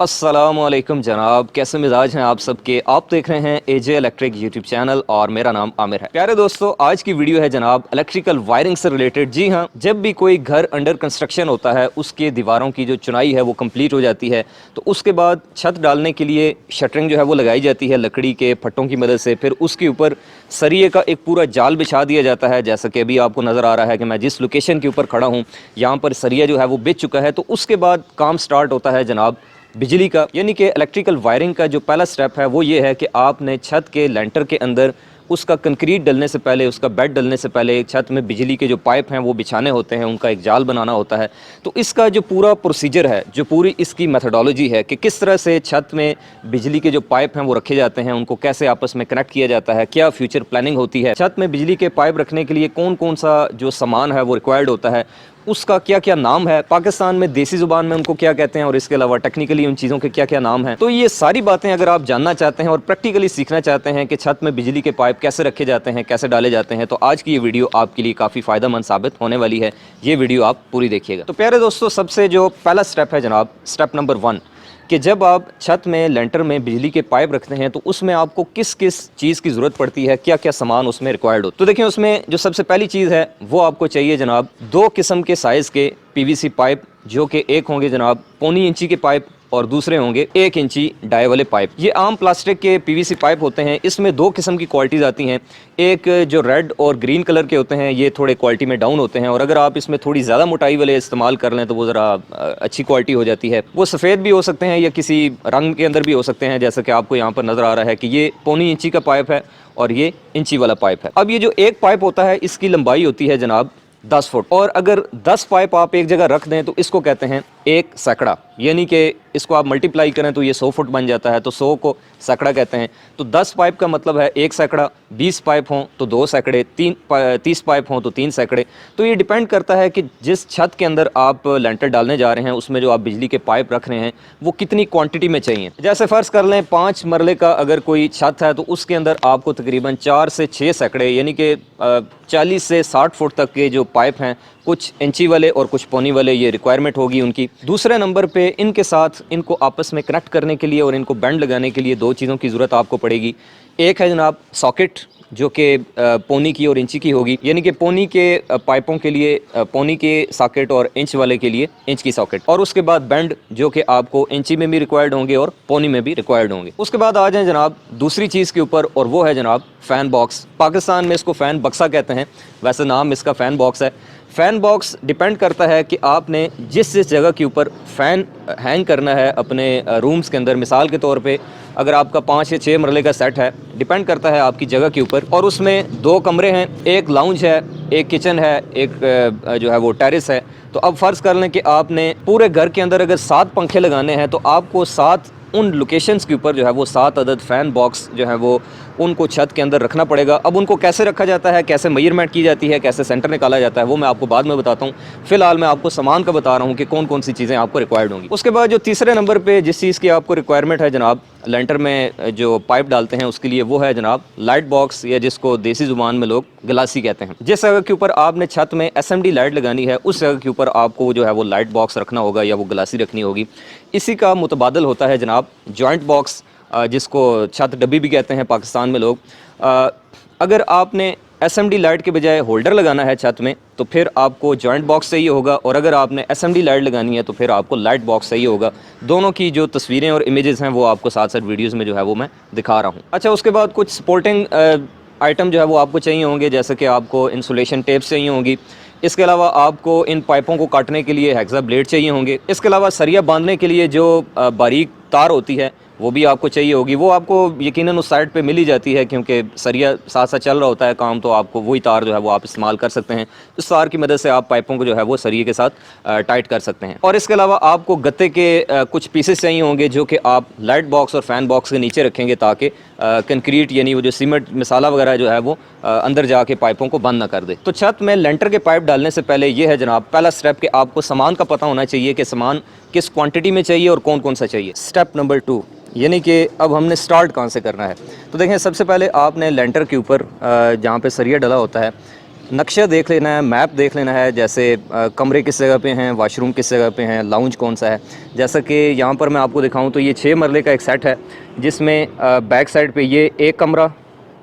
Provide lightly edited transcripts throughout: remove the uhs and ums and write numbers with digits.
अस्सलामुअलैकुम जनाब, कैसे मिजाज हैं आप सबके। आप देख रहे हैं एजे इलेक्ट्रिक यूट्यूब चैनल और मेरा नाम आमिर है। प्यारे दोस्तों, आज की वीडियो है जनाब इलेक्ट्रिकल वायरिंग से रिलेटेड। जी हाँ, जब भी कोई घर अंडर कंस्ट्रक्शन होता है, उसके दीवारों की जो चुनाई है वो कंप्लीट हो जाती है, तो उसके बाद छत डालने के लिए शटरिंग जो है वो लगाई जाती है लकड़ी के फट्टों की मदद से। फिर उसके ऊपर सरिये का एक पूरा जाल बिछा दिया जाता है। जैसा कि अभी आपको नज़र आ रहा है कि मैं जिस लोकेशन के ऊपर खड़ा हूँ, यहाँ पर सरिया जो है वो बिछ चुका है। तो उसके बाद काम स्टार्ट होता है जनाब बिजली का, यानी कि इलेक्ट्रिकल वायरिंग का जो पहला स्टेप है वो ये है कि आपने छत के लेंटर के अंदर उसका कंक्रीट डलने से पहले, उसका बेड डलने से पहले छत में बिजली के जो पाइप हैं वो बिछाने होते हैं, उनका एक जाल बनाना होता है। तो इसका जो पूरा प्रोसीजर है, जो पूरी इसकी मेथडोलॉजी है कि किस तरह से छत में बिजली के जो पाइप हैं वो रखे जाते हैं, उनको कैसे आपस में कनेक्ट किया जाता है, क्या फ्यूचर प्लानिंग होती है, छत में बिजली के पाइप रखने के लिए कौन कौन सा जो सामान है वो रिक्वायर्ड होता है, उसका क्या क्या नाम है, पाकिस्तान में देसी ज़ुबान में उनको क्या कहते हैं, और इसके अलावा टेक्निकली उन चीज़ों के क्या क्या नाम हैं। तो ये सारी बातें अगर आप जानना चाहते हैं और प्रैक्टिकली सीखना चाहते हैं कि छत में बिजली के पाइप कैसे रखे जाते हैं, कैसे डाले जाते हैं, तो आज की ये वीडियो आपके लिए काफ़ी फ़ायदेमंद साबित होने वाली है। ये वीडियो आप पूरी देखिएगा। तो प्यारे दोस्तों, सबसे जो पहला स्टेप है जनाब, स्टेप नंबर 1, कि जब आप छत में लेंटर में बिजली के पाइप रखते हैं तो उसमें आपको किस किस चीज़ की ज़रूरत पड़ती है, क्या क्या सामान उसमें रिक्वायर्ड हो। तो देखिए, उसमें जो सबसे पहली चीज़ है वो आपको चाहिए जनाब 2 किस्म के साइज़ के पीवीसी पाइप, जो कि एक होंगे जनाब 1.25 इंची के पाइप और दूसरे होंगे 1 इंची डाई वाले पाइप। ये आम प्लास्टिक के पीवीसी पाइप होते हैं। इसमें 2 किस्म की क्वालिटीज़ आती हैं। एक जो रेड और ग्रीन कलर के होते हैं, ये थोड़े क्वालिटी में डाउन होते हैं, और अगर आप इसमें थोड़ी ज़्यादा मोटाई वाले इस्तेमाल कर लें तो वो ज़रा अच्छी क्वालिटी हो जाती है। वो सफ़ेद भी हो सकते हैं या किसी रंग के अंदर भी हो सकते हैं, जैसा कि आपको यहाँ पर नज़र आ रहा है कि ये 1.25 इंची का पाइप है और ये इंची वाला पाइप है। अब ये जो एक पाइप होता है, इसकी लंबाई होती है जनाब 10 फुट, और अगर 10 पाइप आप एक जगह रख दें तो इसको कहते हैं एक सैकड़ा, यानी कि इसको आप मल्टीप्लाई करें तो ये 100 फुट बन जाता है, तो 100 को सैकड़ा कहते हैं। तो 10 पाइप का मतलब है एक सैकड़ा, 20 पाइप हों तो 2 सैकड़े, 30 पाइप हों तो 3 सैकड़े। तो ये डिपेंड करता है कि जिस छत के अंदर आप लेंटर डालने जा रहे हैं, उसमें जो आप बिजली के पाइप रख रहे हैं वो कितनी क्वांटिटी में चाहिए। जैसे फ़र्ज़ कर लें 5 मरले का अगर कोई छत है तो उसके अंदर आपको तकरीबन 4 से 6 सैकड़े, यानी कि 40 से 60 फुट तक के जो पाइप हैं, कुछ इंची वाले और कुछ पौनी वाले, ये रिक्वायरमेंट होगी उनकी। दूसरे नंबर पे इनके साथ इनको आपस में कनेक्ट करने के लिए और इनको बैंड लगाने के लिए 2 चीज़ों की ज़रूरत आपको पड़ेगी। एक है जनाब सॉकेट, जो कि पौनी की और इंची की होगी, यानी कि पौनी के पाइपों के लिए पौनी के सॉकेट और इंच वाले के लिए इंच की सॉकेट, और उसके बाद बैंड जो कि आपको इंची में भी रिक्वायर्ड होंगे और पौनी में भी रिक्वायर्ड होंगे। उसके बाद आ जाएं जनाब दूसरी चीज़ के ऊपर, और वो है जनाब फ़ैन बॉक्स। पाकिस्तान में इसको फ़ैन बक्सा कहते हैं, वैसे नाम इसका फ़ैन बॉक्स है। फ़ैन बॉक्स डिपेंड करता है कि आपने जिस जगह के ऊपर फ़ैन हैंग करना है अपने रूम्स के अंदर। मिसाल के तौर पे अगर आपका 5 या 6 मरले का सेट है, डिपेंड करता है आपकी जगह के ऊपर, और उसमें 2 कमरे हैं, एक लाउंज है, एक किचन है, एक जो है वो टेरेस है। तो अब फ़र्ज़ कर लें कि आपने पूरे घर के अंदर अगर 7 पंखे लगाने हैं, तो आपको 7 उन लोकेशंस के ऊपर जो है वो 7 अदद फ़ैन बॉक्स जो है वो उनको छत के अंदर रखना पड़ेगा। अब उनको कैसे रखा जाता है, कैसे मेजरमेंट की जाती है, कैसे सेंटर निकाला जाता है, वो मैं आपको बाद में बताता हूँ। फ़िलहाल मैं आपको सामान का बता रहा हूँ कि कौन कौन सी चीज़ें आपको रिक्वायर्ड होंगी। उसके बाद जो तीसरे नंबर पे जिस चीज़ की आपको रिक्वायरमेंट है जनाब लेंटर में जो पाइप डालते हैं उसके लिए, वो है जनाब लाइट बॉक्स, या जिसको देसी ज़ुबान में लोग गलासी कहते हैं। जिस जगह के ऊपर आपने छत में SMD लाइट लगानी है, उस जगह के ऊपर आपको जो है वो लाइट बॉक्स रखना होगा या वो गलासी रखनी होगी। इसी का मुतबादल होता है जनाब जॉइंट बॉक्स, जिसको छत डब्बी भी कहते हैं पाकिस्तान में लोग। अगर आपने SMD लाइट के बजाय होल्डर लगाना है छत में, तो फिर आपको जॉइंट बॉक्स चाहिए होगा, और अगर आपने SMD लाइट लगानी है तो फिर आपको लाइट बॉक्स चाहिए होगा। दोनों की जो तस्वीरें और इमेजेस हैं वो आपको साथ साथ वीडियोस में जो है वो मैं दिखा रहा हूँ। अच्छा, उसके बाद कुछ सपोर्टिंग आइटम जो है वो आपको चाहिए होंगे, जैसे कि आपको इंसुलेशन टेप्स चाहिए होंगी। इसके अलावा आपको इन पाइपों को काटने के लिए हेक्सा ब्लेड चाहिए होंगे। इसके अलावा सरिया बांधने के लिए जो बारीक तार होती है वो भी आपको चाहिए होगी। वो आपको यकीनन उस साइड पे मिल ही जाती है, क्योंकि सरिया साथ साथ चल रहा होता है काम, तो आपको वही तार जो है वो आप इस्तेमाल कर सकते हैं। इस तार की मदद से आप पाइपों को जो है वो सरिये के साथ टाइट कर सकते हैं। और इसके अलावा आपको गत्ते के कुछ पीसेस चाहिए होंगे, जो कि आप लाइट बॉक्स और फ़ैन बॉक्स के नीचे रखेंगे, ताकि कंक्रीट यानी वो जो सीमेंट मसाला वगैरह जो है वो अंदर जाके पाइपों को बंद ना कर दे। तो छत में लेंटर के पाइप डालने से पहले ये है जनाब पहला स्टेप कि आपको सामान का पता होना चाहिए कि सामान किस क्वांटिटी में चाहिए और कौन कौन सा चाहिए। स्टेप नंबर 2, यानी कि अब हमने स्टार्ट कहाँ से करना है। तो देखें, सबसे पहले आपने लेंटर के ऊपर जहाँ पे सरिया डला होता है, नक्शा देख लेना है, मैप देख लेना है, जैसे कमरे किस जगह पे हैं, वॉशरूम किस जगह पे हैं, लाउंज कौन सा है। जैसा कि यहाँ पर मैं आपको दिखाऊँ तो ये 6 मरले का एक सेट है, जिसमें बैक साइड पे ये एक कमरा,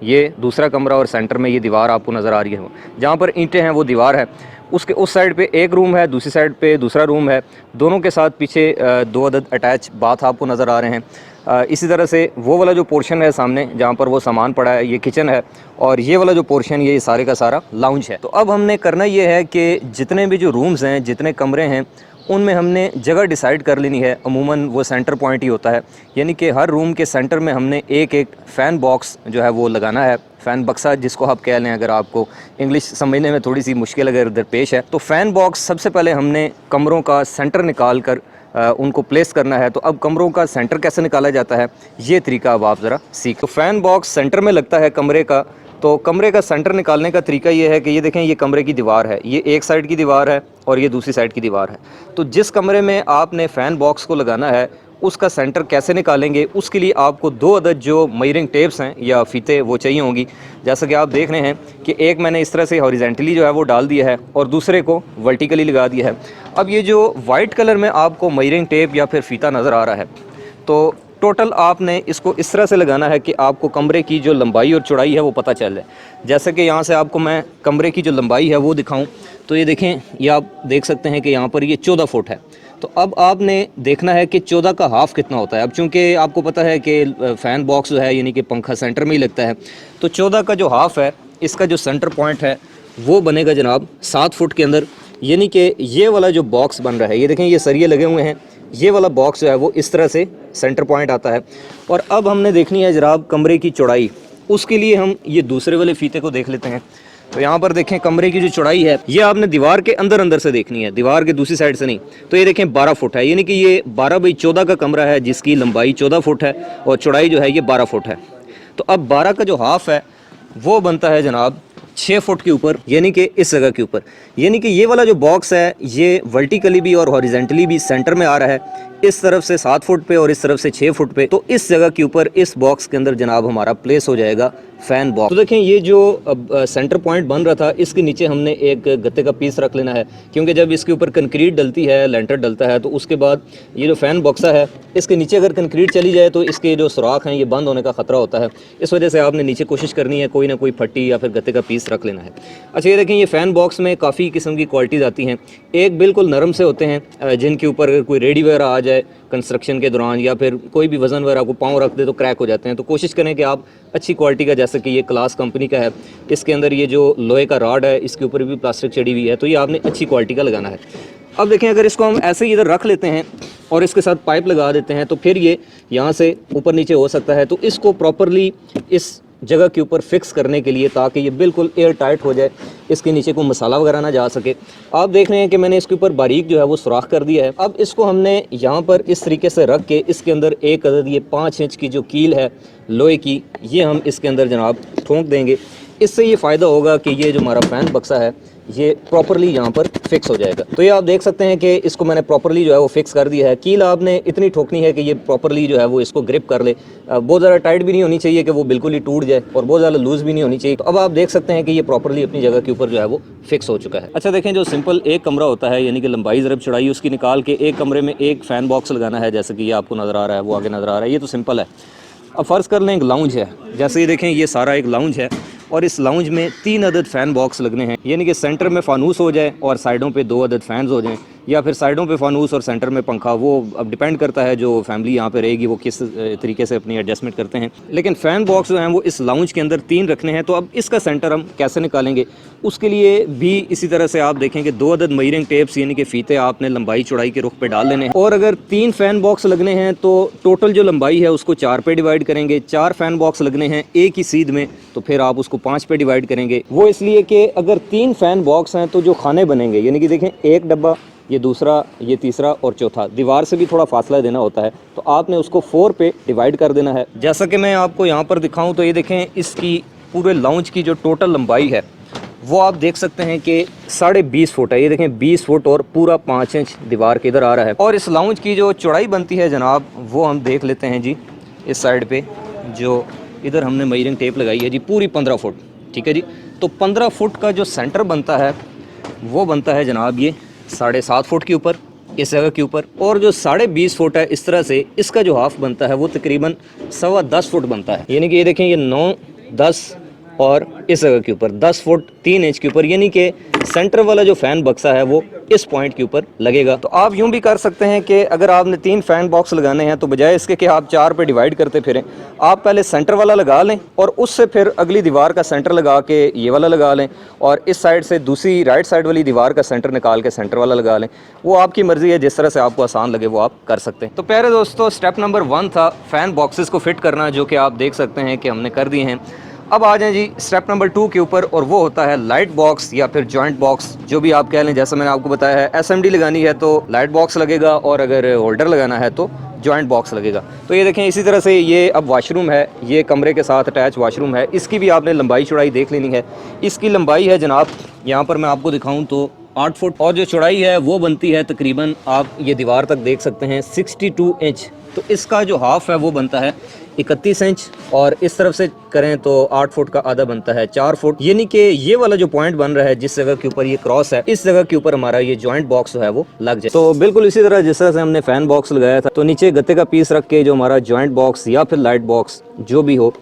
ये दूसरा कमरा और सेंटर में ये दीवार आपको नज़र आ रही है। जहाँ पर ईंटें हैं वो दीवार है, उसके उस साइड पे एक रूम है, दूसरी साइड पे दूसरा रूम है। दोनों के साथ पीछे 2 अदद अटैच बाथ आपको नज़र आ रहे हैं। इसी तरह से वो वाला जो पोर्शन है सामने जहाँ पर वो सामान पड़ा है, ये किचन है, और ये वाला जो पोर्शन ये सारे का सारा लाउंज है। तो अब हमने करना ये है कि जितने भी जो रूम्स हैं, जितने कमरे हैं, उनमें हमने जगह डिसाइड कर लेनी है। अमूमन वो सेंटर पॉइंट ही होता है, यानी कि हर रूम के सेंटर में हमने एक एक फ़ैन बॉक्स जो है वो लगाना है, फ़ैन बक्सा जिसको आप कह लें, अगर आपको इंग्लिश समझने में थोड़ी सी मुश्किल अगर दरपेश है। तो फ़ैन बॉक्स सबसे पहले हमने कमरों का सेंटर निकाल कर उनको प्लेस करना है। तो अब कमरों का सेंटर कैसे निकाला जाता है, ये तरीका अब आप ज़रा सीख। तो फ़ैन बॉक्स सेंटर में लगता है कमरे का। तो कमरे का सेंटर निकालने का तरीका ये है कि ये देखें, ये कमरे की दीवार है, ये एक साइड की दीवार है और ये दूसरी साइड की दीवार है। तो जिस कमरे में आपने फ़ैन बॉक्स को लगाना है उसका सेंटर कैसे निकालेंगे, उसके लिए आपको 2 अदद जो मेजरिंग टेप्स हैं या फीते वो चाहिए होंगी। जैसा कि आप देख रहे हैं कि एक मैंने इस तरह से हॉरिजेंटली जो है वो डाल दिया है और दूसरे को वर्टिकली लगा दिया है। अब ये जो वाइट कलर में आपको मेजरिंग टेप या फिर फीता नज़र आ रहा है, तो टोटल आपने इसको इस तरह से लगाना है कि आपको कमरे की जो लंबाई और चौड़ाई है वो पता चल जाए। जैसे कि यहाँ से आपको मैं कमरे की जो लंबाई है वो दिखाऊं, तो ये देखें, ये आप देख सकते हैं कि यहाँ पर ये 14 फुट है। तो अब आपने देखना है कि 14 का हाफ़ कितना होता है। अब चूँकि आपको पता है कि फ़ैन बॉक्स जो है यानी कि पंखा सेंटर में ही लगता है, तो 14 का जो हाफ़ है, इसका जो सेंटर पॉइंट है वो बनेगा जनाब 7 फुट के अंदर। यानी कि ये वाला जो बॉक्स बन रहा है, ये देखें, ये सरिये लगे हुए हैं, ये वाला बॉक्स जो है वो इस तरह से सेंटर पॉइंट आता है। और अब हमने देखनी है जनाब कमरे की चौड़ाई। उसके लिए हम ये दूसरे वाले फीते को देख लेते हैं। तो यहाँ पर देखें, कमरे की जो चौड़ाई है ये आपने दीवार के अंदर अंदर से देखनी है, दीवार के दूसरी साइड से नहीं। तो ये देखें 12 फुट है, यानी कि ये 12 बाई 14 का कमरा है जिसकी लंबाई 14 फुट है और चौड़ाई जो है ये 12 फुट है। तो अब 12 का जो हाफ़ है वो बनता है जनाब 6 फुट के ऊपर, यानी कि इस जगह के ऊपर। यानी कि ये वाला जो बॉक्स है ये वर्टिकली भी और हॉरिजेंटली भी सेंटर में आ रहा है, इस तरफ से 7 फुट पे और इस तरफ से 6 फुट पे। तो इस जगह के ऊपर इस बॉक्स के अंदर जनाब हमारा प्लेस हो जाएगा फ़ैन बॉक्स। तो देखें, ये जो सेंटर पॉइंट बन रहा था, इसके नीचे हमने एक गत्ते का पीस रख लेना है, क्योंकि जब इसके ऊपर कंक्रीट डलती है, लेंटर डलता है, तो उसके बाद ये जो फ़ैन बॉक्सा है इसके नीचे अगर कंक्रीट चली जाए तो इसके जो सुराख हैं ये बंद होने का ख़तरा होता है। इस वजह से आपने नीचे कोशिश करनी है कोई ना कोई फट्टी या फिर गत्ते का पीस रख लेना है। अच्छा, ये देखें, ये फ़ैन बॉक्स में काफ़ी किस्म की क्वालिटीज़ आती हैं। एक बिल्कुल नरम से होते हैं, जिनके ऊपर अगर कोई रेडी वगैरह आ जाए कंस्ट्रक्शन के दौरान या फिर कोई भी वज़न वगैरह को पाँव रख दे तो क्रैक हो जाते हैं। तो कोशिश करें कि आप अच्छी क्वालिटी का, जैसे कि ये क्लास कंपनी का है, इसके अंदर ये जो लोहे का रॉड है इसके ऊपर भी प्लास्टिक चढ़ी हुई है, तो ये आपने अच्छी क्वालिटी का लगाना है। अब देखें, अगर इसको हम ऐसे ही इधर रख लेते हैं और इसके साथ पाइप लगा देते हैं तो फिर ये यहाँ से ऊपर नीचे हो सकता है। तो इसको प्रॉपरली इस जगह के ऊपर फिक्स करने के लिए, ताकि ये बिल्कुल एयर टाइट हो जाए, इसके नीचे कोई मसाला वगैरह ना जा सके, आप देख रहे हैं कि मैंने इसके ऊपर बारीक जो है वो सुराख कर दिया है। अब इसको हमने यहाँ पर इस तरीके से रख के इसके अंदर एक अदद ये 5 इंच की जो कील है लोहे की, ये हम इसके अंदर जनाब ठोंक देंगे। इससे ये फ़ायदा होगा कि ये जो हमारा फ़ैन बक्सा है ये प्रॉपरली यहाँ पर फिक्स हो जाएगा। तो ये आप देख सकते हैं कि इसको मैंने प्रॉपरली जो है वो फिक्स कर दिया है। कील आपने इतनी ठोकनी है कि ये प्रॉपरली जो है वो इसको ग्रिप कर ले। बहुत ज़्यादा टाइट भी नहीं होनी चाहिए कि वो बिल्कुल ही टूट जाए और बहुत ज़्यादा लूज़ भी नहीं होनी चाहिए। तो अब आप देख सकते हैं कि ये प्रॉपरली अपनी जगह के ऊपर जो है वो फिक्स हो चुका है। अच्छा देखें, जो सिंपल एक कमरा होता है, यानी कि लंबाई ज़रब चौड़ाई उसकी निकाल के एक कमरे में एक फ़ैन बॉक्स लगाना है, जैसे कि ये आपको नज़र आ रहा है, वो आगे नज़र आ रहा है, ये तो सिंपल है। अब फ़र्ज़ कर लें एक लाउंज है, जैसे ये देखें, ये सारा एक लाउंज है और इस लाउंज में 3 अदद फ़ैन बॉक्स लगने हैं, यानी कि सेंटर में फ़ानूस हो जाए और साइडों पे 2 अदद फ़ैन्स हो जाएं, या फिर साइडों पे फ़ानूस और सेंटर में पंखा। वो अब डिपेंड करता है जो फैमिली यहाँ पे रहेगी वो किस तरीके से अपनी एडजस्टमेंट करते हैं। लेकिन फ़ैन बॉक्स जो हैं वो इस लाउंज के अंदर 3 रखने हैं। तो अब इसका सेंटर हम कैसे निकालेंगे, उसके लिए भी इसी तरह से आप देखें कि 2 अदद मेजरिंग टेप्स यानी कि फ़ीते आपने लंबाई चौड़ाई के रुख पे डाल लेने हैं। और अगर 3 फ़ैन बॉक्स लगने हैं तो टोटल जो लंबाई है उसको 4 पे डिवाइड करेंगे। 4 फ़ैन बॉक्स लगने हैं एक ही सीध में, तो फिर आप उसको 5 पे डिवाइड करेंगे। वो इसलिए कि अगर 3 फ़ैन बॉक्स हैं तो जो खाने बनेंगे, यानी कि देखें, एक डब्बा, ये दूसरा, ये तीसरा और चौथा, दीवार से भी थोड़ा फासला देना होता है, तो आपने उसको 4 पे डिवाइड कर देना है। जैसा कि मैं आपको यहाँ पर दिखाऊं तो ये देखें, इसकी पूरे लाउंज की जो टोटल लंबाई है वो आप देख सकते हैं कि 20.5 फुट है। ये देखें 20 फुट और पूरा 5 इंच दीवार के इधर आ रहा है। और इस लाउंज की जो चौड़ाई बनती है जनाब, वो हम देख लेते हैं जी। इस साइड पे जो इधर हमने मेजरिंग टेप लगाई है जी, पूरी 15 फुट, ठीक है जी। तो 15 फुट का जो सेंटर बनता है वो बनता है जनाब ये 7.5 फुट के ऊपर इस जगह के ऊपर, और जो 20.5 फुट है इस तरह से इसका जो हाफ बनता है वो तकरीबन 10.25 फुट बनता है। यानी कि ये देखें ये 9, 10 और इस जगह के ऊपर 10 फुट 3 इंच के ऊपर, यानी कि सेंटर वाला जो फ़ैन बक्सा है वो इस पॉइंट के ऊपर लगेगा। तो आप यूं भी कर सकते हैं कि अगर आपने 3 फ़ैन बॉक्स लगाने हैं तो बजाय इसके कि आप 4 पे डिवाइड करते फिरें, आप पहले सेंटर वाला लगा लें और उससे फिर अगली दीवार का सेंटर लगा के ये वाला लगा लें, और इस साइड से दूसरी राइट साइड वाली दीवार का सेंटर निकाल के सेंटर वाला लगा लें। वो आपकी मर्ज़ी है, जिस तरह से आपको आसान लगे वो आप कर सकते हैं। तो प्यारे दोस्तों, स्टेप नंबर 1 था फ़ैन बॉक्सेस को फिट करना, जो कि आप देख सकते हैं कि हमने कर दिए हैं। अब आ जाएं जी स्टेप नंबर 2 के ऊपर, और वो होता है लाइट बॉक्स या फिर जॉइंट बॉक्स, जो भी आप कह लें। जैसा मैंने आपको बताया है, एसएमडी लगानी है तो लाइट बॉक्स लगेगा, और अगर होल्डर लगाना है तो जॉइंट बॉक्स लगेगा। तो ये देखें इसी तरह से ये अब वाशरूम है, ये कमरे के साथ अटैच वाशरूम है। इसकी भी आपने लंबाई चौड़ाई देख लेनी है। इसकी लंबाई है जनाब, यहाँ पर मैं आपको दिखाऊँ तो 8 फुट, और जो चौड़ाई है वो बनती है तकरीबन, आप ये दीवार तक देख सकते हैं, 62 इंच। तो इसका जो हाफ है वो बनता है 31 इंच, और इस तरफ से करें तो 8 फुट का आधा बनता है 4 फुट। यानी कि ये वाला जो पॉइंट बन रहा है जिस जगह के ऊपर ये क्रॉस है, इस जगह के ऊपर हमारा ये जॉइंट बॉक्स जो है वो लग जाए। तो बिल्कुल इसी तरह जिस तरह से हमने फैन बॉक्स लगाया था, तो नीचे गत्ते का पीस रख के जो हमारा जॉइंट बॉक्स या फिर लाइट बॉक्स जो भी हो,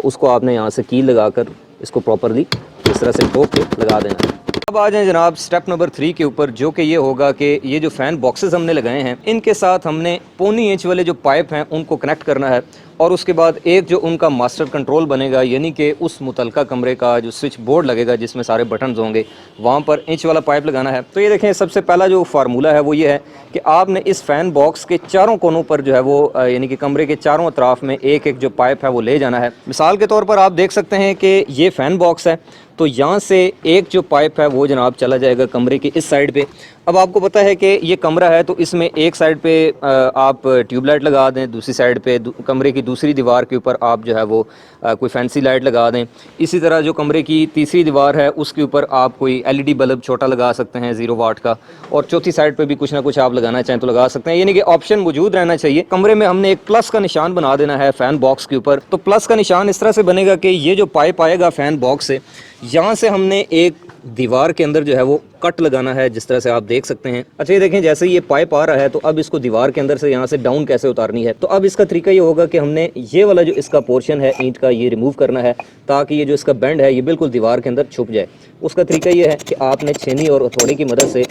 उसको आपने यहाँ से कील लगाकर इसको प्रॉपरली इस तरह से ठोक के लगा देना है। अब आ जाएं जनाब स्टेप नंबर 3 के ऊपर, जो कि ये होगा कि ये जो फ़ैन बॉक्सेस हमने लगाए हैं इनके साथ हमने 1.25 इंच वाले जो पाइप हैं उनको कनेक्ट करना है, और उसके बाद एक जो उनका मास्टर कंट्रोल बनेगा, यानी कि उस मुतलका कमरे का जो स्विच बोर्ड लगेगा जिसमें सारे बटन्स होंगे, वहाँ पर इंच वाला पाइप लगाना है। तो ये देखें सबसे पहला जो फार्मूला है वो ये है कि आपने इस फ़ैन बॉक्स के चारों कोनों पर जो है वो यानी कि कमरे के चारों अतराफ में एक एक जो पाइप है वो ले जाना है। मिसाल के तौर पर आप देख सकते हैं कि ये फ़ैन बॉक्स है, तो यहाँ से एक जो पाइप है वो जनाब चला जाएगा कमरे की इस साइड पे। अब आपको पता है कि ये कमरा है, तो इसमें एक साइड पे आप ट्यूबलाइट लगा दें, दूसरी साइड पे कमरे की दूसरी दीवार के ऊपर आप जो है वो कोई फैंसी लाइट लगा दें। इसी तरह जो कमरे की तीसरी दीवार है उसके ऊपर आप कोई एलईडी बल्ब छोटा लगा सकते हैं 0 वाट का, और चौथी साइड पे भी कुछ ना कुछ आप लगाना चाहें तो लगा सकते हैं। यानी कि ऑप्शन मौजूद रहना चाहिए। कमरे में हमने एक प्लस का निशान बना देना है फ़ैन बॉक्स के ऊपर। तो प्लस का निशान इस तरह से बनेगा कि ये जो पाइप आएगा फ़ैन बॉक्स से, यहाँ से हमने एक दीवार के अंदर जो है वो कट लगाना है, जिस तरह से आप देख सकते हैं। अच्छा ये देखें जैसे ये पाइप आ रहा है, तो अब इसको दीवार के अंदर से यहाँ से डाउन कैसे उतारनी है। तो अब इसका तरीका ये होगा कि हमने ये वाला जो इसका पोर्शन है ईंट का ये रिमूव करना है, ताकि ये जो इसका बेंड है ये बिल्कुल दीवार के अंदर छुप जाए। उसका तरीका ये है कि आपने छेनी और हथौड़ी की मदद से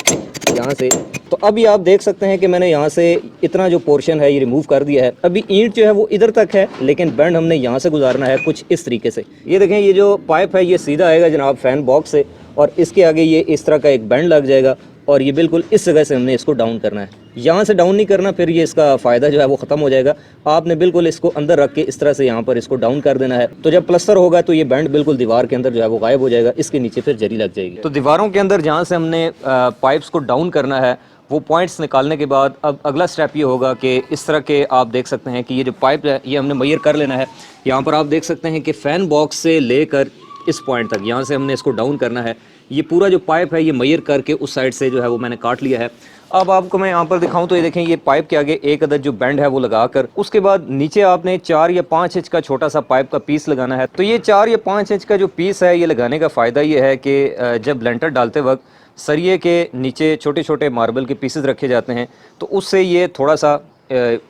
यहाँ से, तो अभी आप देख सकते हैं कि मैंने यहाँ से इतना जो पोर्शन है ये रिमूव कर दिया है। अभी ईंट जो है वो इधर तक है, लेकिन बेंड हमने यहाँ से गुजारना है कुछ इस तरीके से। ये देखें ये जो पाइप है ये सीधा आएगा जनाब फ़ैन बॉक्स से, और इसके आगे ये इस तरह का एक बेंड लग जाएगा, और ये बिल्कुल इस जगह से हमने इसको डाउन करना है। यहाँ से डाउन नहीं करना, फिर ये इसका फ़ायदा जो है वो ख़त्म हो जाएगा। आपने बिल्कुल इसको अंदर रख के इस तरह से यहाँ पर इसको डाउन कर देना है। तो जब प्लस्तर होगा तो ये बेंड बिल्कुल दीवार के अंदर जो है वो गायब हो जाएगा, इसके नीचे फिर जरी लग जाएगी। तो दीवारों के अंदर जहाँ से हमने पाइप्स को डाउन करना है वो पॉइंट्स निकालने के बाद अब अगला स्टेप ये होगा कि इस तरह के आप देख सकते हैं कि ये जो पाइप है ये हमने मेजर कर लेना है। यहाँ पर आप देख सकते हैं कि फ़ैन बॉक्स से लेकर इस पॉइंट तक यहाँ से हमने इसको डाउन करना है। ये पूरा जो पाइप है ये मेजर करके उस साइड से जो है वो मैंने काट लिया है। अब आपको मैं यहाँ पर दिखाऊं तो ये देखें ये पाइप के आगे एक अदद जो बेंड है वो लगाकर, उसके बाद नीचे आपने 4 या 5 इंच का छोटा सा पाइप का पीस लगाना है। तो ये 4 या 5 इंच का जो पीस है ये लगाने का फ़ायदा ये है कि जब लेंटर डालते वक्त सरिये के नीचे छोटे छोटे मार्बल के पीसेस रखे जाते हैं, तो उससे ये थोड़ा सा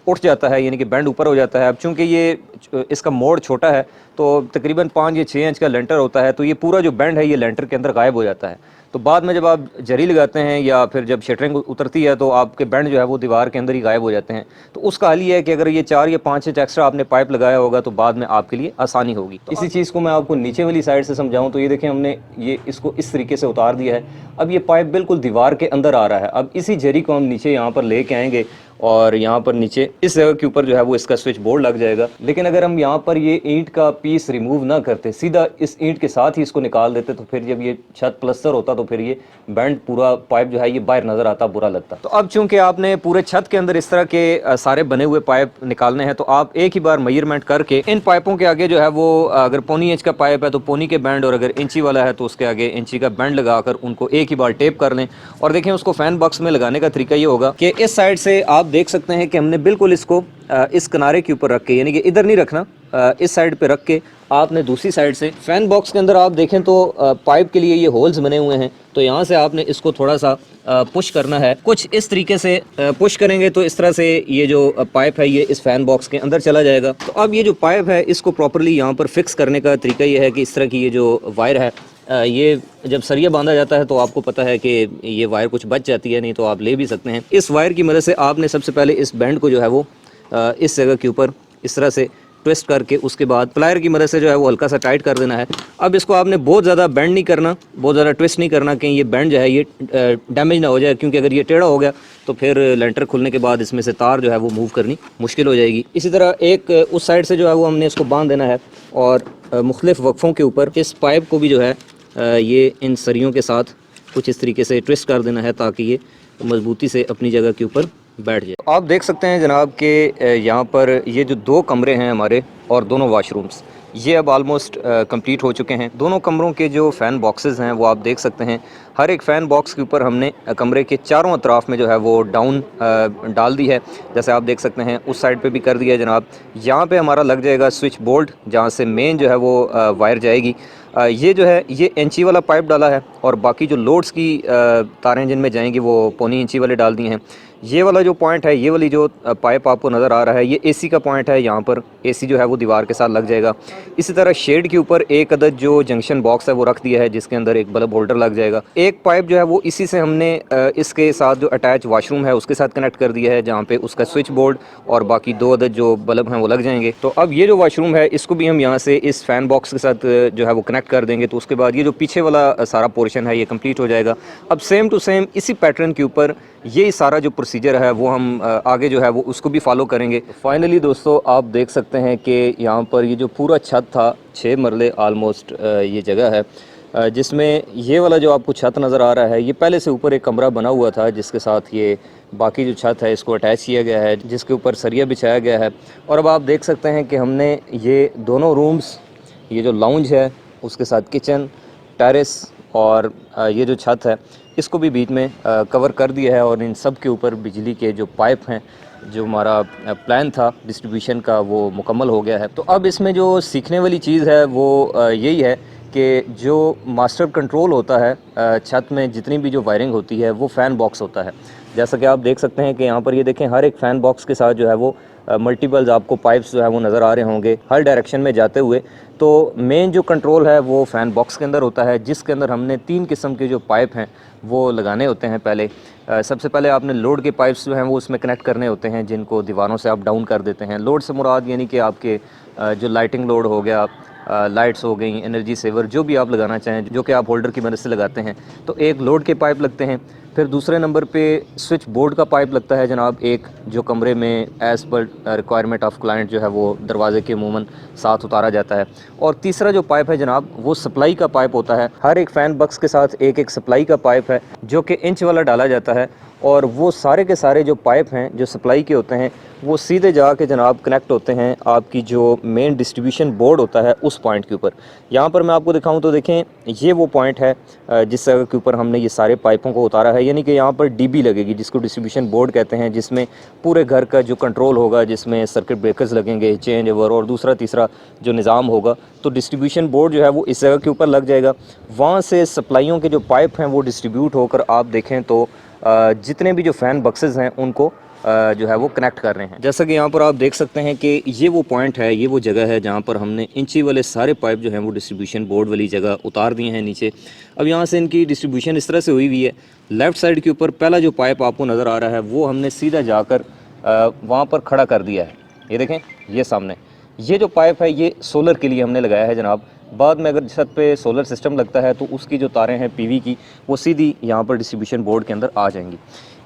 उठ जाता है, यानी कि बैंड ऊपर हो जाता है। अब चूंकि ये इसका मोड़ छोटा है तो तकरीबन 5 या 6 इंच का लेंटर होता है, तो ये पूरा जो बैंड है ये लेंटर के अंदर गायब हो जाता है। तो बाद में जब आप जरी लगाते हैं या फिर जब शटरिंग उतरती है तो आपके बैंड जो है वो दीवार के अंदर ही गायब हो जाते हैं। तो उसका हल ये है कि अगर ये 4 या 5 इंच एक्स्ट्रा आपने पाइप लगाया होगा तो बाद में आपके लिए आसानी होगी। तो इसी चीज़ को मैं आपको नीचे वाली साइड से समझाऊं तो ये देखें हमने ये इसको इस तरीके से उतार दिया है। अब ये पाइप बिल्कुल दीवार के अंदर आ रहा है। अब इसी जरी को हम नीचे यहाँ पर लेके आएंगे और यहाँ पर नीचे इस जगह के ऊपर जो है वो इसका स्विच बोर्ड लग जाएगा। लेकिन अगर हम यहाँ पर ये ईंट का पीस रिमूव ना करते, सीधा इस ईंट के साथ ही इसको निकाल देते, तो फिर जब ये छत प्लस्तर होता तो फिर ये बैंड पूरा पाइप जो है ये बाहर नजर आता, बुरा लगता। तो अब चूंकि आपने पूरे छत के अंदर इस तरह के सारे बने हुए पाइप निकालने हैं, तो आप एक ही बार मेजरमेंट करके इन पाइपों के आगे जो है वो अगर 1.25 इंच का पाइप है तो 1.25 के बैंड, और अगर इंची वाला है तो उसके आगे इंची का बैंड लगाकर उनको एक ही बार टेप कर लें। और देखें उसको फैन बॉक्स में लगाने का तरीका ये होगा कि इस साइड से आप आप देख सकते हैं कि हमने बिल्कुल इसको इस किनारे के ऊपर रख के, यानी कि इधर नहीं रखना, इस साइड पे रख के आपने दूसरी साइड से फैन बॉक्स के अंदर आप देखें तो पाइप के लिए ये होल्स बने हुए हैं, तो यहाँ से आपने इसको थोड़ा सा पुश करना है। कुछ इस तरीके से पुश करेंगे तो इस तरह से ये जो पाइप है ये इस फैन बॉक्स के अंदर चला जाएगा। तो अब ये जो पाइप है इसको प्रॉपरली यहाँ पर फिक्स करने का तरीका ये है कि इस तरह की ये जो वायर है, ये जब सरिया बांधा जाता है तो आपको पता है कि ये वायर कुछ बच जाती है, नहीं तो आप ले भी सकते हैं। इस वायर की मदद से आपने सबसे पहले इस बैंड को जो है वो इस जगह के ऊपर इस तरह से ट्विस्ट करके उसके बाद प्लायर की मदद से जो है वो हल्का सा टाइट कर देना है। अब इसको आपने बहुत ज़्यादा बेंड नहीं करना, बहुत ज़्यादा ट्विस्ट नहीं करना, कहीं ये बैंड जो है ये डैमेज ना हो जाए, क्योंकि अगर ये टेढ़ा हो गया तो फिर लेंटर खुलने के बाद इसमें से तार जो है वो मूव करनी मुश्किल हो जाएगी। इसी तरह एक उस साइड से जो है वो हमने इसको बांध देना है और मुख्तलिफ वक्फ़ों के ऊपर इस पाइप को भी जो है ये इन सरियों के साथ कुछ इस तरीके से ट्विस्ट कर देना है ताकि ये मजबूती से अपनी जगह के ऊपर बैठ जाए। आप देख सकते हैं जनाब कि यहाँ पर ये जो 2 कमरे हैं हमारे और दोनों वाशरूम्स, ये अब आलमोस्ट कंप्लीट हो चुके हैं। दोनों कमरों के जो फ़ैन बॉक्सेस हैं वो आप देख सकते हैं, हर एक फ़ैन बॉक्स के ऊपर हमने कमरे के चारों अतराफ़ में जो है वो डाउन डाल दी है। जैसे आप देख सकते हैं उस साइड पे भी कर दिया है जनाब। यहाँ पे हमारा लग जाएगा स्विच बोर्ड, जहाँ से मेन जो है वो वायर जाएगी। ये जो है ये इंची वाला पाइप डाला है और बाकी जो लोड्स की तारें जिनमें जाएंगी वो पौनी इंची वाले डाल दी हैं। ये वाला जो पॉइंट है, ये वाली जो पाइप आपको नज़र आ रहा है, ये एसी का पॉइंट है। यहाँ पर एसी जो है वो दीवार के साथ लग जाएगा। इसी तरह शेड के ऊपर एक अदद जो जंक्शन बॉक्स है वो रख दिया है, जिसके अंदर एक बल्ब होल्डर लग जाएगा। एक पाइप जो है वो इसी से हमने इसके साथ जो अटैच वाशरूम है उसके साथ कनेक्ट कर दिया है, जहाँ पे उसका स्विच बोर्ड और बाकी 2 अदद जो बल्ब हैं वो लग जाएंगे। तो अब ये जो वाशरूम है इसको भी हम यहाँ से इस फ़ैन बॉक्स के साथ जो है वो कनेक्ट कर देंगे, तो उसके बाद ये जो पीछे वाला सारा पोर्शन है ये कंप्लीट हो जाएगा। अब सेम टू सेम इसी पैटर्न के ऊपर ये सारा जो प्रोसीजर है वो हम आगे जो है वो उसको भी फॉलो करेंगे। फाइनली दोस्तों आप देख सकते हैं कि यहाँ पर ये जो पूरा छत था, 6 मरले आलमोस्ट ये जगह है, जिसमें ये वाला जो आपको छत नज़र आ रहा है ये पहले से ऊपर एक कमरा बना हुआ था, जिसके साथ ये बाकी जो छत है इसको अटैच किया गया है, जिसके ऊपर सरिया बिछाया गया है। और अब आप देख सकते हैं कि हमने ये दोनों रूम्स, ये जो लाउंज है उसके साथ किचन, टेरेस और ये जो छत है इसको भी बीच में कवर कर दिया है, और इन सब के ऊपर बिजली के जो पाइप हैं, जो हमारा प्लान था डिस्ट्रीब्यूशन का, वो मुकम्मल हो गया है। तो अब इसमें जो सीखने वाली चीज़ है वो यही है कि जो मास्टर कंट्रोल होता है छत में जितनी भी जो वायरिंग होती है वो फ़ैन बॉक्स होता है। जैसा कि आप देख सकते हैं कि यहाँ पर ये देखें, हर एक फ़ैन बॉक्स के साथ जो है वो मल्टीपल्स आपको पाइप्स जो है वो नज़र आ रहे होंगे हर डायरेक्शन में जाते हुए। तो मेन जो कंट्रोल है वो फ़ैन बॉक्स के अंदर होता है, जिसके अंदर हमने 3 किस्म के जो पाइप हैं वो लगाने होते हैं। पहले सबसे पहले आपने लोड के पाइप्स जो हैं वो उसमें कनेक्ट करने होते हैं, जिनको दीवारों से आप डाउन कर देते हैं। लोड से मुराद यानी कि आपके जो लाइटिंग लोड हो गया, लाइट्स हो गई, एनर्जी सेवर, जो भी आप लगाना चाहें, जो कि आप होल्डर की मदद से लगाते हैं। तो एक लोड के पाइप लगते हैं। फिर दूसरे नंबर पे स्विच बोर्ड का पाइप लगता है जनाब, एक जो कमरे में as per requirement of client जो है वो दरवाजे के अमूमन साथ उतारा जाता है। और तीसरा जो पाइप है जनाब वो सप्लाई का पाइप होता है। हर एक फ़ैन बॉक्स के साथ एक एक सप्लाई का पाइप है, जो कि इंच वाला डाला जाता है, और वो सारे के सारे जो पाइप हैं जो सप्लाई के होते हैं वो सीधे जाके जनाब कनेक्ट होते हैं आपकी जो मेन डिस्ट्रीब्यूशन बोर्ड होता है उस पॉइंट के ऊपर। यहाँ पर मैं आपको दिखाऊं तो देखें, ये वो पॉइंट है जिस जगह के ऊपर हमने ये सारे पाइपों को उतारा है, यानी कि यहाँ पर डीबी लगेगी, जिसको डिस्ट्रीब्यूशन बोर्ड कहते हैं, जिसमें पूरे घर का जो कंट्रोल होगा, जिसमें सर्किट ब्रेकर्स लगेंगे, चेंज ओवर और दूसरा तीसरा जो निज़ाम होगा। तो डिस्ट्रीब्यूशन बोर्ड जो है वो इस जगह के ऊपर लग जाएगा। वहाँ से सप्लाइयों के जो पाइप हैं वो डिस्ट्रीब्यूट होकर आप देखें तो जितने भी जो फ़ैन बक्सेस हैं उनको जो है वो कनेक्ट कर रहे हैं। जैसा कि यहाँ पर आप देख सकते हैं कि ये वो पॉइंट है, ये वो जगह है जहाँ पर हमने इंची वाले सारे पाइप जो हैं वो डिस्ट्रीब्यूशन बोर्ड वाली जगह उतार दिए हैं नीचे। अब यहाँ से इनकी डिस्ट्रीब्यूशन इस तरह से हुई हुई है। लेफ़्ट साइड के ऊपर पहला जो पाइप आपको नज़र आ रहा है वो हमने सीधा जाकर वहाँ पर खड़ा कर दिया है। ये देखें, ये सामने ये जो पाइप है ये सोलर के लिए हमने लगाया है जनाब। बाद में अगर छत पे सोलर सिस्टम लगता है तो उसकी जो तारें हैं पीवी की, वो सीधी यहाँ पर डिस्ट्रीब्यूशन बोर्ड के अंदर आ जाएंगी।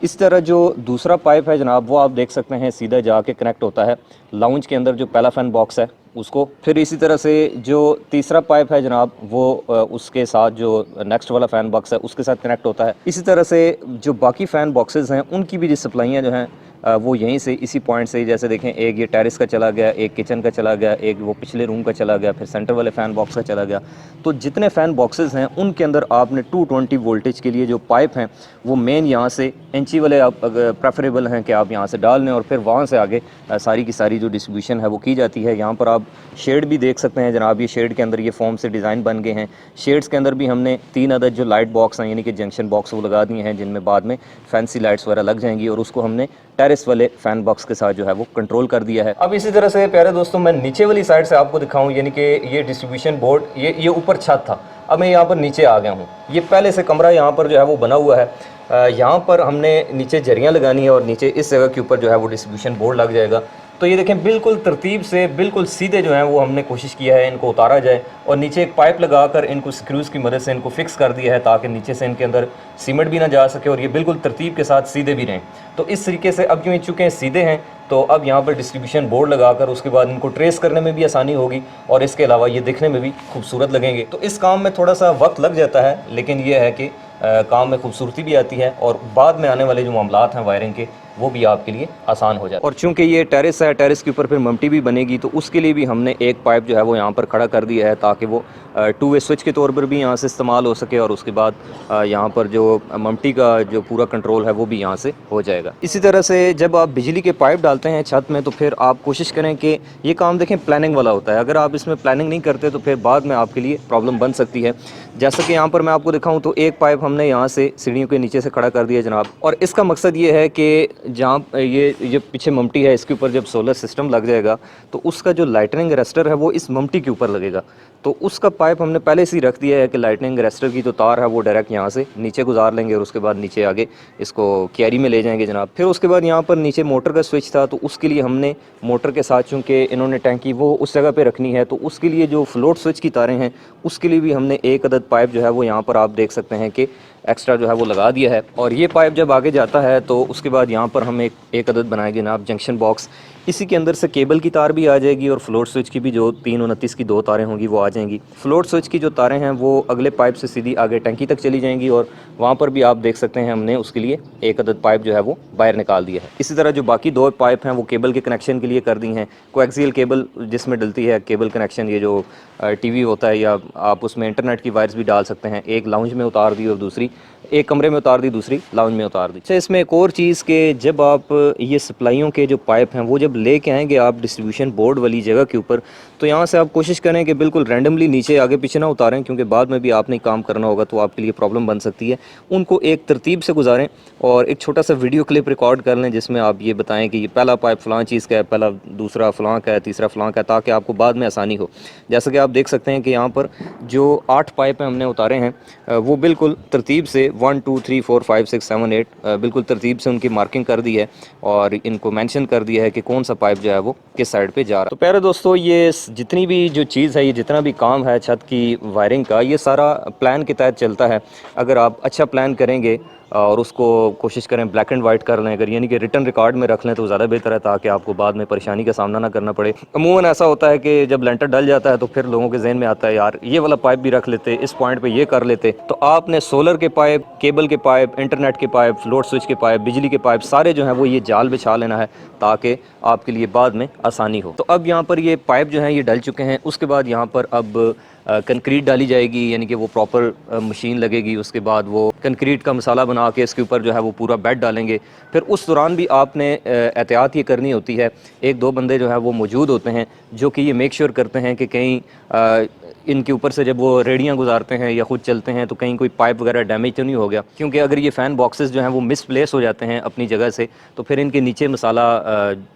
इस तरह जो दूसरा पाइप है जनाब वो आप देख सकते हैं सीधा जाके कनेक्ट होता है लाउंज के अंदर जो पहला फ़ैन बॉक्स है उसको। फिर इसी तरह से जो तीसरा पाइप है जनाब वो उसके साथ जो नेक्स्ट वाला फ़ैन बॉक्स है उसके साथ कनेक्ट होता है। इसी तरह से जो बाकी फ़ैन बॉक्सेस हैं उनकी भी सप्लाइयाँ जो हैं वो यहीं से इसी पॉइंट से ही, जैसे देखें एक ये टेरेस का चला गया, एक किचन का चला गया, एक वो पिछले रूम का चला गया, फिर सेंटर वाले फ़ैन बॉक्स का चला गया। तो जितने फ़ैन बॉक्सेस हैं उनके अंदर आपने 220 वोल्टेज के लिए जो पाइप हैं वो मेन यहाँ से इंची वाले आप प्रेफरेबल हैं कि आप यहाँ से डाल लें और फिर वहाँ से आगे सारी की सारी जो डिस्ट्रीब्यूशन है वो की जाती है। यहाँ पर आप शेड भी देख सकते हैं जनाब, ये शेड के अंदर ये फोम से डिज़ाइन बन गए हैं। शेड्स के अंदर भी हमने 3 अदद जो लाइट बॉक्स हैं यानी कि जंक्शन बॉक्स वो लगा दिए हैं, जिनमें बाद में फैंसी लाइट्स वगैरह लग जाएंगी, और उसको हमने टेरेस वाले फैन बॉक्स के साथ जो है वो कंट्रोल कर दिया है। अब इसी तरह से प्यारे दोस्तों मैं नीचे वाली साइड से आपको दिखाऊं, यानी कि ये डिस्ट्रीब्यूशन बोर्ड ये ऊपर छत था, अब मैं यहाँ पर नीचे आ गया हूँ। ये पहले से कमरा यहाँ पर जो है वो बना हुआ है। यहाँ पर हमने नीचे जरियाँ लगानी है और नीचे इस जगह के ऊपर जो है वो डिस्ट्रीब्यूशन बोर्ड लग जाएगा। तो ये देखें बिल्कुल तरतीब से बिल्कुल सीधे जो है वो हमने कोशिश किया है इनको उतारा जाए, और नीचे एक पाइप लगाकर इनको स्क्रूज़ की मदद से इनको फिक्स कर दिया है ताकि नीचे से इनके अंदर सीमेंट भी ना जा सके और ये बिल्कुल तरतीब के साथ सीधे भी रहें। तो इस तरीके से अब यूँ चुके हैं सीधे हैं, तो अब यहाँ पर डिस्ट्रीब्यूशन बोर्ड लगाकर उसके बाद इनको ट्रेस करने में भी आसानी होगी और इसके अलावा ये दिखने में भी खूबसूरत लगेंगे। तो इस काम में थोड़ा सा वक्त लग जाता है, लेकिन ये है कि काम में खूबसूरती भी आती है और बाद में आने वाले जो मामलात हैं वायरिंग के वो भी आपके लिए आसान हो जाए। और चूंकि ये टेरेस है, टेरेस के ऊपर फिर ममटी भी बनेगी, तो उसके लिए भी हमने एक पाइप जो है वो यहाँ पर खड़ा कर दिया है ताकि वो 2 वे स्विच के तौर पर भी यहाँ से इस्तेमाल हो सके, और उसके बाद यहाँ पर जो ममटी का जो पूरा कंट्रोल है वो भी यहाँ से हो जाएगा। इसी तरह से जब आप बिजली के पाइप डालते हैं छत में, तो फिर आप कोशिश करें कि ये काम देखें प्लानिंग वाला होता है। अगर आप इसमें प्लानिंग नहीं करते तो फिर बाद में आपके लिए प्रॉब्लम बन सकती है। जैसा कि यहाँ पर मैं आपको दिखाऊँ तो एक पाइप हमने यहाँ से सीढ़ियों के नीचे से खड़ा कर दिया जनाब, और इसका मकसद ये है कि जहाँ ये पीछे ममटी है इसके ऊपर जब सोलर सिस्टम लग जाएगा तो उसका जो लाइटनिंग अरेस्टर है वो इस ममटी के ऊपर लगेगा। तो उसका पाइप हमने पहले से ही रख दिया है कि लाइटनिंग अरेस्टर की जो तार है वो डायरेक्ट यहाँ से नीचे गुजार लेंगे और उसके बाद नीचे आगे इसको कैरी में ले जाएंगे जनाब। फिर उसके बाद यहाँ पर नीचे मोटर का स्विच था, तो उसके लिए हमने मोटर के साथ चूँकि इन्होंने टैंकी वो उस जगह पर रखनी है, तो उसके लिए जो फ्लोट स्विच की तारें हैं उसके लिए भी हमने एक अदद पाइप जो है वो यहाँ पर आप देख सकते हैं कि एक्स्ट्रा जो है वो लगा दिया है। और ये पाइप जब आगे जाता है तो उसके बाद यहाँ पर हम एक अदद बनाएंगे जनाब जंक्शन बॉक्स। इसी के अंदर से केबल की तार भी आ जाएगी और फ्लोट स्विच की भी जो 329 की 2 तारें होंगी वो आ जाएंगी। फ्लोट स्विच की जो तारें हैं वो अगले पाइप से सीधी आगे टंकी तक चली जाएंगी, और वहाँ पर भी आप देख सकते हैं हमने उसके लिए एक अदद पाइप जो है वो बाहर निकाल दिया है। इसी तरह जो बाकी 2 पाइप हैं वो केबल के कनेक्शन के लिए कर दी हैं। कोएक्सियल केबल जिसमें डलती है केबल कनेक्शन, ये जो टीवी होता है या आप उसमें इंटरनेट की वायर्स भी डाल सकते हैं, एक लाउंज में उतार दी और दूसरी एक कमरे में उतार दी, दूसरी लाउंज में उतार दी। अच्छा, इसमें एक और चीज़ के जब आप ये सप्लाइयों के जो पाइप हैं वो जब लेके आएंगे आप डिस्ट्रीब्यूशन बोर्ड वाली जगह के ऊपर, तो यहाँ से आप कोशिश करें कि बिल्कुल रैंडमली नीचे आगे पीछे ना उतारें, क्योंकि बाद में भी आपने काम करना होगा तो आपके लिए प्रॉब्लम बन सकती है। उनको एक तरतीब से गुजारें और एक छोटा सा वीडियो क्लिप रिकॉर्ड कर लें जिसमें आप ये बताएं कि ये पहला पाइप फ़लाँ चीज़ का है, पहला दूसरा फ़लाँ का है, तीसरा फ़लाँ का है, ताकि आपको बाद में आसानी हो। जैसा कि आप देख सकते हैं कि यहाँ पर जो 8 पाइप हैं हमने उतारे हैं वो बिल्कुल तरतीब से 1 2 3 4 5 6 7 8 बिल्कुल तरतीब से उनकी मार्किंग कर दी है और इनको मेंशन कर दिया है कि कौन सा पाइप जो है वो किस साइड पे जा रहा है। तो प्यारे दोस्तों, ये जितनी भी जो चीज़ है, ये जितना भी काम है छत की वायरिंग का, ये सारा प्लान के तहत चलता है। अगर आप अच्छा प्लान करेंगे और उसको कोशिश करें ब्लैक एंड वाइट कर लें, अगर यानी कि रिटर्न रिकॉर्ड में रख लें तो ज़्यादा बेहतर है, ताकि आपको बाद में परेशानी का सामना ना करना पड़े। अमूमन ऐसा होता है कि जब लेंटर डल जाता है तो फिर लोगों के जहन में आता है यार ये वाला पाइप भी रख लेते, इस पॉइंट पे ये कर लेते। तो आपने सोलर के पाइप, केबल के पाइप, इंटरनेट के पाइप, फ्लोट स्विच के पाइप, बिजली के पाइप सारे जो हैं वो ये जाल बिछा लेना है ताकि आपके लिए बाद में आसानी हो। तो अब यहाँ पर ये पाइप जो हैं ये डल चुके हैं। उसके बाद यहाँ पर अब कंक्रीट डाली जाएगी, यानी कि वो प्रॉपर मशीन लगेगी। उसके बाद वो कंक्रीट का मसाला बना के इसके ऊपर जो है वो पूरा बेड डालेंगे। फिर उस दौरान भी आपने एहतियात ये करनी होती है, 1-2 बंदे जो है वो मौजूद होते हैं जो कि ये मेक श्योर करते हैं कि कहीं इनके ऊपर से जब वो रेडियाँ गुजारते हैं या ख़ुद चलते हैं तो कहीं कोई पाइप वगैरह डैमेज तो नहीं हो गया, क्योंकि अगर ये फ़ैन बॉक्सेस जो हैं वो मिसप्लेस हो जाते हैं अपनी जगह से तो फिर इनके नीचे मसाला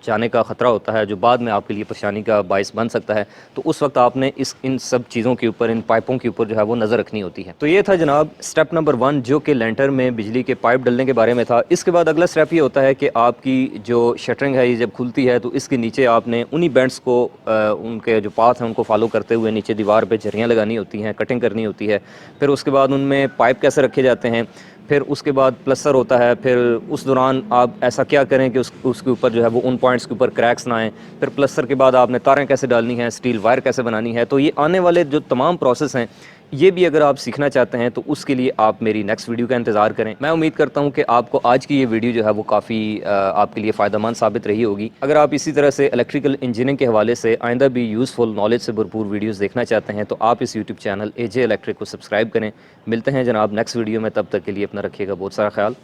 जाने का ख़तरा होता है, जो बाद में आपके लिए परेशानी का बायस बन सकता है। तो उस वक्त आपने इन सब चीज़ों के ऊपर, इन पाइपों के ऊपर जो है वो नज़र रखनी होती है। तो ये था जनाब स्टेप नंबर 1 जो कि लेंटर में बिजली के पाइप डलने के बारे में था। इसके बाद अगला स्टेप ये होता है कि आपकी जो शटरिंग है ये जब खुलती है तो इसके नीचे आपने उन्हीं बेंड्स को उनके जो पाथ हैं उनको फॉलो करते हुए नीचे दीवार पे झरियाँ लगानी होती हैं, कटिंग करनी होती है। फिर उसके बाद उनमें पाइप कैसे रखे जाते हैं, फिर उसके बाद प्लस्तर होता है। फिर उस दौरान आप ऐसा क्या करें कि उसके ऊपर जो है वो उन पॉइंट्स के ऊपर क्रैक्स ना आएँ। फिर प्लस्तर के बाद आपने तारें कैसे डालनी हैं, स्टील वायर कैसे बनानी है। तो ये आने वाले जो तमाम प्रोसेस हैं ये भी अगर आप सीखना चाहते हैं तो उसके लिए आप मेरी नेक्स्ट वीडियो का इंतज़ार करें। मैं उम्मीद करता हूँ कि आपको आज की ये वीडियो जो है वो काफ़ी आपके लिए फ़ायदेमंद साबित रही होगी। अगर आप इसी तरह से इलेक्ट्रिकल इंजीनियरिंग के हवाले से आइंदा भी यूज़फुल नॉलेज से भरपूर वीडियोज़ देखना चाहते हैं तो आप इस यूट्यूब चैनल एजे इलेक्ट्रिक को सब्सक्राइब करें। मिलते हैं जनाब नेक्स्ट वीडियो में, तब तक के लिए अपना रखिएगा बहुत सारा ख्याल।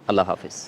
अल्लाह हाफिज़।